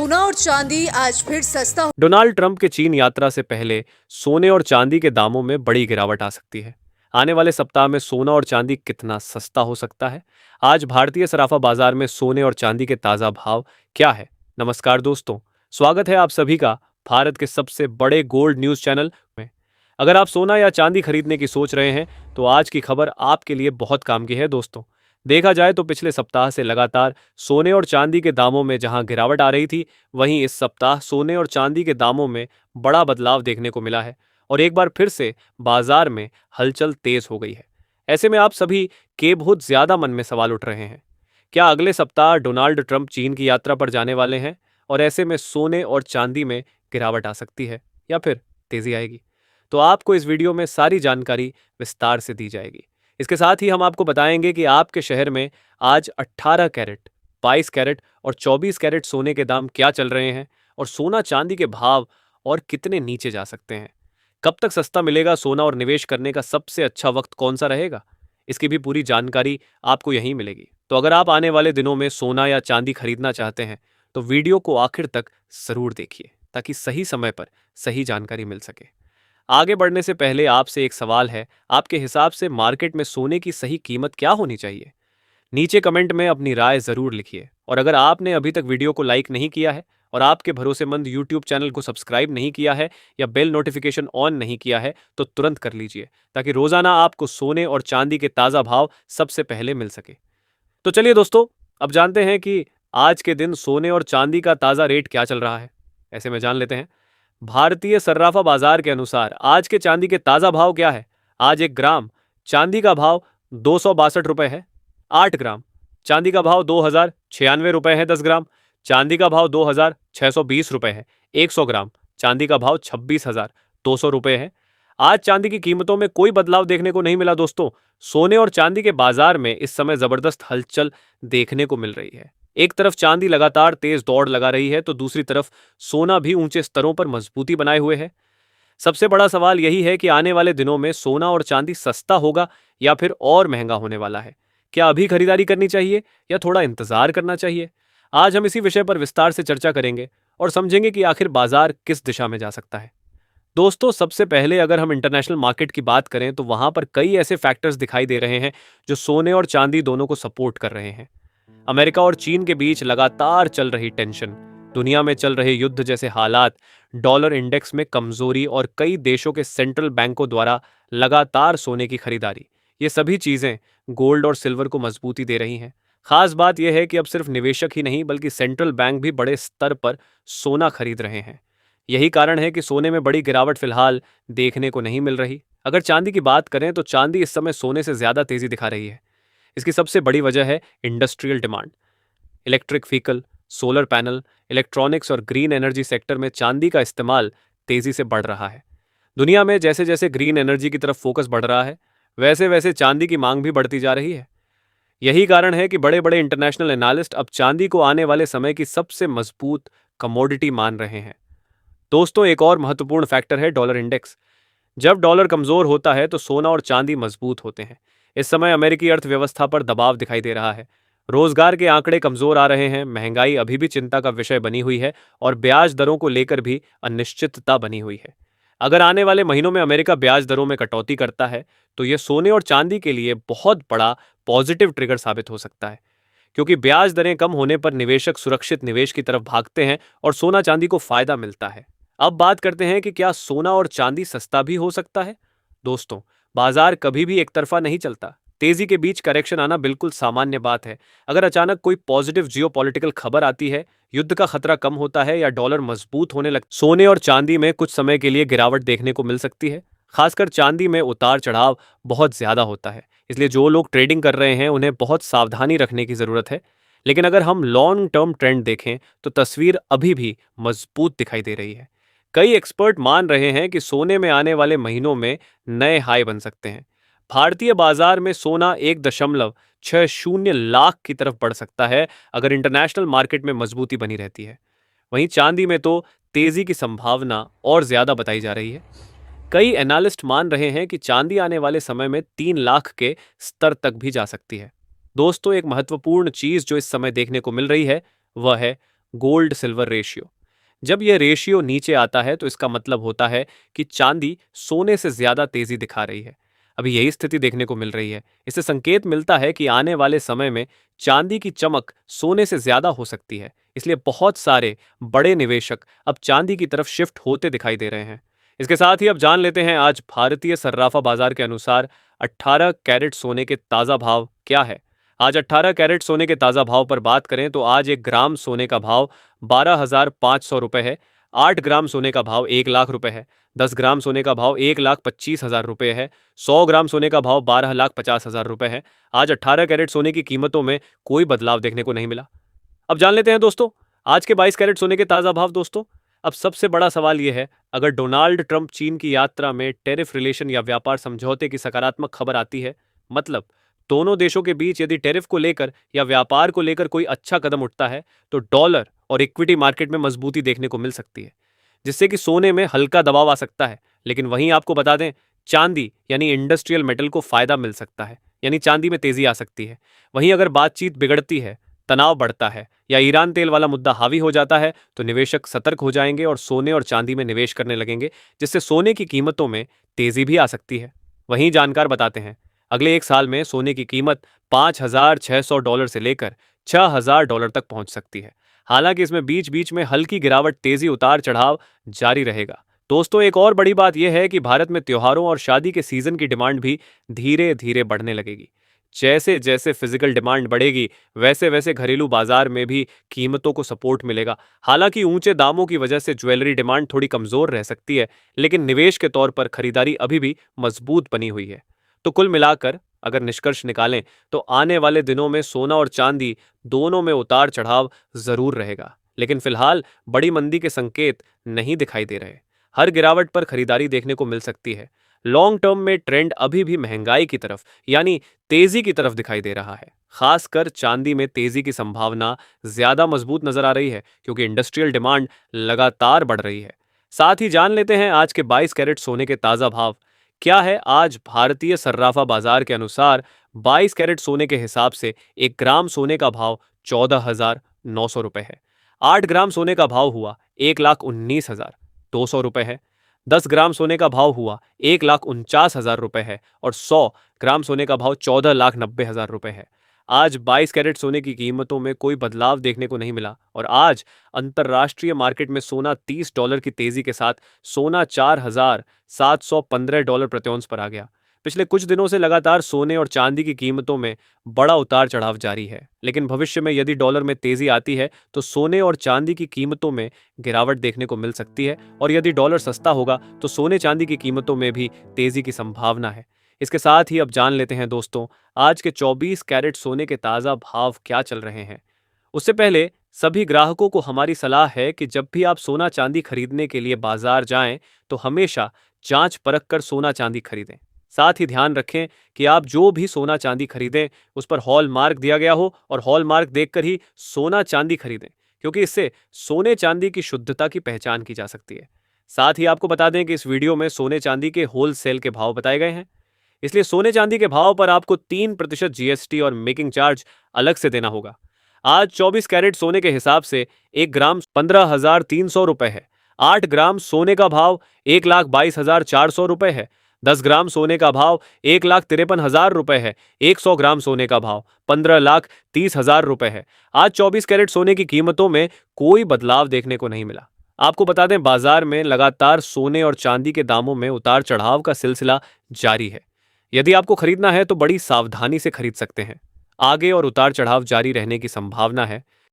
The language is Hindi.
सोना और चांदी आज फिर सस्ता। डोनाल्ड ट्रंप के चीन यात्रा से पहले सोने और चांदी के दामों में बड़ी गिरावट आ सकती है। आने वाले सप्ताह में सोना और चांदी कितना सस्ता हो सकता है? आज भारतीय सराफा बाजार में सोने और चांदी के ताजा भाव क्या है? नमस्कार दोस्तों, स्वागत है आप सभी का भारत के सबसे बड़े गोल्ड न्यूज चैनल में। अगर आप सोना या चांदी खरीदने की सोच रहे हैं तो आज की खबर आपके लिए बहुत काम की है दोस्तों। देखा जाए तो पिछले सप्ताह से लगातार सोने और चांदी के दामों में जहां गिरावट आ रही थी, वहीं इस सप्ताह सोने और चांदी के दामों में बड़ा बदलाव देखने को मिला है और एक बार फिर से बाजार में हलचल तेज हो गई है। ऐसे में आप सभी के बहुत ज्यादा मन में सवाल उठ रहे हैं। क्या अगले सप्ताह डोनाल्ड ट्रंप चीन की यात्रा पर जाने वाले हैं और ऐसे में सोने और चांदी में गिरावट आ सकती है या फिर तेजी आएगी? तो आपको इस वीडियो में सारी जानकारी विस्तार से दी जाएगी। इसके साथ ही हम आपको बताएंगे कि आपके शहर में आज 18 कैरेट, 22 कैरेट और 24 कैरेट सोने के दाम क्या चल रहे हैं और सोना चांदी के भाव और कितने नीचे जा सकते हैं। कब तक सस्ता मिलेगा सोना और निवेश करने का सबसे अच्छा वक्त कौन सा रहेगा, इसकी भी पूरी जानकारी आपको यहीं मिलेगी। तो अगर आप आने वाले दिनों में सोना या चांदी खरीदना चाहते हैं तो वीडियो को आखिर तक जरूर देखिए ताकि सही समय पर सही जानकारी मिल सके। आगे बढ़ने से पहले आपसे एक सवाल है, आपके हिसाब से मार्केट में सोने की सही कीमत क्या होनी चाहिए? नीचे कमेंट में अपनी राय जरूर लिखिए और अगर आपने अभी तक वीडियो को लाइक नहीं किया है और आपके भरोसेमंद यूट्यूब चैनल को सब्सक्राइब नहीं किया है या बेल नोटिफिकेशन ऑन नहीं किया है तो तुरंत कर लीजिए ताकि रोजाना आपको सोने और चांदी के ताजा भाव सबसे पहले मिल सके। तो चलिए दोस्तों, अब जानते हैं कि आज के दिन सोने और चांदी का ताजा रेट क्या चल रहा है। ऐसे में जान लेते हैं भारतीय सर्राफा बाजार के अनुसार आज के चांदी के ताजा भाव क्या है। आज 1 ग्राम चांदी का भाव 262 रुपए है। 8 ग्राम चांदी का भाव 2096 रुपए है। 10 ग्राम चांदी का भाव 2620 रुपए है। 100 ग्राम चांदी का भाव 26,200 रुपए है। आज चांदी की कीमतों में कोई बदलाव देखने को नहीं मिला दोस्तों। सोने और चांदी के बाजार में इस समय जबरदस्त हलचल देखने को मिल रही है। एक तरफ चांदी लगातार तेज दौड़ लगा रही है तो दूसरी तरफ सोना भी ऊंचे स्तरों पर मजबूती बनाए हुए है। सबसे बड़ा सवाल यही है कि आने वाले दिनों में सोना और चांदी सस्ता होगा या फिर और महंगा होने वाला है। क्या अभी खरीदारी करनी चाहिए या थोड़ा इंतजार करना चाहिए? आज हम इसी विषय पर विस्तार से चर्चा करेंगे और समझेंगे कि आखिर बाजार किस दिशा में जा सकता है। दोस्तों, सबसे पहले अगर हम इंटरनेशनल मार्केट की बात करें तो वहां पर कई ऐसे फैक्टर्स दिखाई दे रहे हैं जो सोने और चांदी दोनों को सपोर्ट कर रहे हैं। अमेरिका और चीन के बीच लगातार चल रही टेंशन, दुनिया में चल रहे युद्ध जैसे हालात, डॉलर इंडेक्स में कमजोरी और कई देशों के सेंट्रल बैंकों द्वारा लगातार सोने की खरीदारी, ये सभी चीजें गोल्ड और सिल्वर को मजबूती दे रही हैं। खास बात यह है कि अब सिर्फ निवेशक ही नहीं बल्कि सेंट्रल बैंक भी बड़े स्तर पर सोना खरीद रहे हैं। यही कारण है कि सोने में बड़ी गिरावट फिलहाल देखने को नहीं मिल रही। अगर चांदी की बात करें तो चांदी इस समय सोने से ज्यादा तेजी दिखा रही है। इसकी सबसे बड़ी वजह है industrial demand. Electric vehicle, solar panel, electronics और ग्रीन एनर्जी सेक्टर में चांदी का इस्तेमाल तेजी से बढ़ रहा है। दुनिया में जैसे जैसे ग्रीन एनर्जी की तरफ फोकस बढ़ रहा है, वैसे वैसे चांदी की मांग भी बढ़ती जा रही है। यही कारण है कि बड़े बड़े इंटरनेशनल एनालिस्ट अब चांदी को आने वाले समय की सबसे मजबूत कमोडिटी मान रहे हैं। दोस्तों, एक और महत्वपूर्ण फैक्टर है डॉलर इंडेक्स। जब डॉलर कमजोर होता है तो सोना और चांदी मजबूत होते हैं। इस समय अमेरिकी अर्थव्यवस्था पर दबाव दिखाई दे रहा है। रोजगार के आंकड़े कमजोर आ रहे हैं, महंगाई अभी भी चिंता का विषय बनी हुई है और ब्याज दरों को लेकर भी अनिश्चितता बनी हुई है। अगर आने वाले महीनों में अमेरिका ब्याज दरों में कटौती करता है तो यह सोने और चांदी के लिए बहुत बड़ा पॉजिटिव ट्रिगर साबित हो सकता है, क्योंकि ब्याज दरें कम होने पर निवेशक सुरक्षित निवेश की तरफ भागते हैं और सोना चांदी को फायदा मिलता है। अब बात करते हैं कि क्या सोना और चांदी सस्ता भी हो सकता है। दोस्तों, बाजार कभी भी एक तरफा नहीं चलता। तेजी के बीच करेक्शन आना बिल्कुल सामान्य बात है। अगर अचानक कोई पॉजिटिव जियोपॉलिटिकल खबर आती है, युद्ध का खतरा कम होता है या डॉलर मजबूत होने लगता, सोने और चांदी में कुछ समय के लिए गिरावट देखने को मिल सकती है। खासकर चांदी में उतार चढ़ाव बहुत ज्यादा होता है, इसलिए जो लोग ट्रेडिंग कर रहे हैं उन्हें बहुत सावधानी रखने की जरूरत है। लेकिन अगर हम लॉन्ग टर्म ट्रेंड देखें तो तस्वीर अभी भी मजबूत दिखाई दे रही है। कई एक्सपर्ट मान रहे हैं कि सोने में आने वाले महीनों में नए हाई बन सकते हैं। भारतीय बाजार में सोना 1.60 लाख की तरफ बढ़ सकता है अगर इंटरनेशनल मार्केट में मजबूती बनी रहती है। वहीं चांदी में तो तेजी की संभावना और ज्यादा बताई जा रही है। कई एनालिस्ट मान रहे हैं कि चांदी आने वाले समय में 3 लाख के स्तर तक भी जा सकती है। दोस्तों, एक महत्वपूर्ण चीज जो इस समय देखने को मिल रही है वह है गोल्ड सिल्वर रेशियो। जब यह रेशियो नीचे आता है तो इसका मतलब होता है कि चांदी सोने से ज्यादा तेजी दिखा रही है। अभी यही स्थिति देखने को मिल रही है। इससे संकेत मिलता है कि आने वाले समय में चांदी की चमक सोने से ज्यादा हो सकती है। इसलिए बहुत सारे बड़े निवेशक अब चांदी की तरफ शिफ्ट होते दिखाई दे रहे हैं। इसके साथ ही अब जान लेते हैं आज भारतीय सर्राफा बाजार के अनुसार 18 कैरेट सोने के ताजा भाव क्या है। आज 18 कैरेट सोने के ताजा भाव पर बात करें तो आज 1 ग्राम सोने का भाव 12,500 रुपए है। 8 ग्राम सोने का भाव 1 लाख रुपए है। 10 ग्राम सोने का भाव 1,25,000 रुपए है। 100 ग्राम सोने का भाव 12,50,000 रुपए है। आज 18 कैरेट सोने की कीमतों में कोई बदलाव देखने को नहीं मिला। अब जान लेते हैं दोस्तों आज के 22 कैरेट सोने के ताजा भाव। दोस्तों अब सबसे बड़ा सवाल यह है, अगर डोनाल्ड ट्रंप चीन की यात्रा में टेरिफ रिलेशन या व्यापार समझौते की सकारात्मक खबर आती है, मतलब दोनों देशों के बीच यदि टेरिफ को लेकर या व्यापार को लेकर कोई अच्छा कदम उठता है तो डॉलर और इक्विटी मार्केट में मजबूती देखने को मिल सकती है, जिससे कि सोने में हल्का दबाव आ सकता है। लेकिन वहीं आपको बता दें, चांदी यानी इंडस्ट्रियल मेटल को फायदा मिल सकता है, यानी चांदी में तेजी आ सकती है। वहीं अगर बातचीत बिगड़ती है, तनाव बढ़ता है या ईरान तेल वाला मुद्दा हावी हो जाता है तो निवेशक सतर्क हो जाएंगे और सोने और चांदी में निवेश करने लगेंगे, जिससे सोने की कीमतों में तेजी भी आ सकती है। वहीं जानकार बताते हैं अगले 1 साल में सोने की कीमत $5,600 से लेकर $6,000 तक पहुंच सकती है। हालांकि इसमें बीच बीच में हल्की गिरावट, तेजी, उतार चढ़ाव जारी रहेगा। दोस्तों एक और बड़ी बात यह है कि भारत में त्योहारों और शादी के सीजन की डिमांड भी धीरे धीरे बढ़ने लगेगी। जैसे जैसे फिजिकल डिमांड बढ़ेगी वैसे वैसे घरेलू बाजार में भी कीमतों को सपोर्ट मिलेगा। हालांकि ऊंचे दामों की वजह से ज्वेलरी डिमांड थोड़ी कमजोर रह सकती है, लेकिन निवेश के तौर पर खरीदारी अभी भी मजबूत बनी हुई है। तो कुल मिलाकर अगर निष्कर्ष निकालें तो आने वाले दिनों में सोना और चांदी दोनों में उतार चढ़ाव जरूर रहेगा, लेकिन फिलहाल बड़ी मंदी के संकेत नहीं दिखाई दे रहे। हर गिरावट पर खरीदारी देखने को मिल सकती है। लॉन्ग टर्म में ट्रेंड अभी भी महंगाई की तरफ यानी तेजी की तरफ दिखाई दे रहा है। खासकर चांदी में तेजी की संभावना ज्यादा मजबूत नजर आ रही है क्योंकि इंडस्ट्रियल डिमांड लगातार बढ़ रही है। साथ ही जान लेते हैं आज के 22 कैरेट सोने के ताजा भाव क्या है। आज भारतीय सर्राफा बाजार के अनुसार 22 कैरेट सोने के हिसाब से 1 ग्राम सोने का भाव 14,900 रुपए है। 8 ग्राम सोने का भाव हुआ 1,19,200 रुपए है। 10 ग्राम सोने का भाव हुआ 1,49,000 रुपए है और 100 ग्राम सोने का भाव 14,90,000 रुपए है। आज 22 कैरेट सोने की कीमतों में कोई बदलाव देखने को नहीं मिला और आज अंतर्राष्ट्रीय मार्केट में सोना $30 की तेजी के साथ सोना $4,715 प्रति औंस पर आ गया। पिछले कुछ दिनों से लगातार सोने और चांदी की कीमतों में बड़ा उतार चढ़ाव जारी है, लेकिन भविष्य में यदि डॉलर में तेजी आती है तो सोने और चांदी की कीमतों में गिरावट देखने को मिल सकती है और यदि डॉलर सस्ता होगा तो सोने चांदी की कीमतों में भी तेजी की संभावना है। इसके साथ ही अब जान लेते हैं दोस्तों आज के 24 कैरेट सोने के ताजा भाव क्या चल रहे हैं। उससे पहले सभी ग्राहकों को हमारी सलाह है कि जब भी आप सोना चांदी खरीदने के लिए बाजार जाएं तो हमेशा जांच परख कर सोना चांदी खरीदें। साथ ही ध्यान रखें कि आप जो भी सोना चांदी खरीदें उस पर हॉल मार्क दिया गया हो और हॉल मार्क देखकर ही सोना चांदी खरीदें, क्योंकि इससे सोने चांदी की शुद्धता की पहचान की जा सकती है। साथ ही आपको बता दें कि इस वीडियो में सोने चांदी के होलसेल के भाव बताए गए हैं, इसलिए सोने चांदी के भाव पर आपको 3% जीएसटी और मेकिंग चार्ज अलग से देना होगा। आज 24 कैरेट सोने के हिसाब से 1 ग्राम 15,300 रुपए है। 8 ग्राम सोने का भाव 1,22,400 रुपए है। 10 ग्राम सोने का भाव 1,53,000 रुपए है। 100 ग्राम सोने का भाव 15,30,000 रुपए है। आज 24 कैरेट सोने की कीमतों में कोई बदलाव देखने को नहीं मिला। आपको बता दें बाजार में लगातार सोने और चांदी के दामों में उतार चढ़ाव का सिलसिला जारी है। यदि आपको खरीदना है तो बड़ी सावधानी से खरीद सकते हैं। आगे और उतार चढ़ाव जारी रहने की संभावना है।